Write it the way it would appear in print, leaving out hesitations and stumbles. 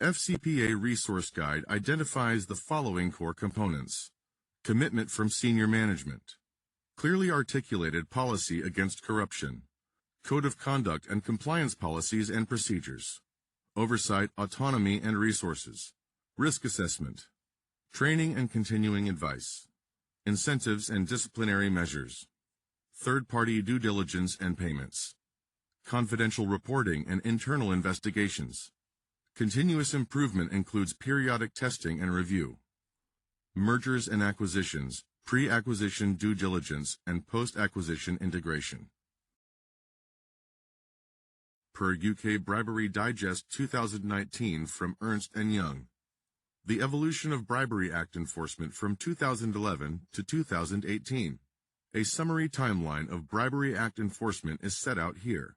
FCPA Resource Guide identifies the following core components. Commitment from senior management. Clearly articulated policy against corruption. Code of conduct and compliance policies and procedures. Oversight, autonomy, and resources. Risk assessment. Training and continuing advice. Incentives and disciplinary measures. Third-party due diligence and payments. Confidential reporting and internal investigations. Continuous improvement includes periodic testing and review. Mergers and acquisitions, pre-acquisition due diligence, and post-acquisition integration. Per UK Bribery Digest 2019 from Ernst & Young. The evolution of Bribery Act enforcement from 2011 to 2018. A summary timeline of Bribery Act enforcement is set out here.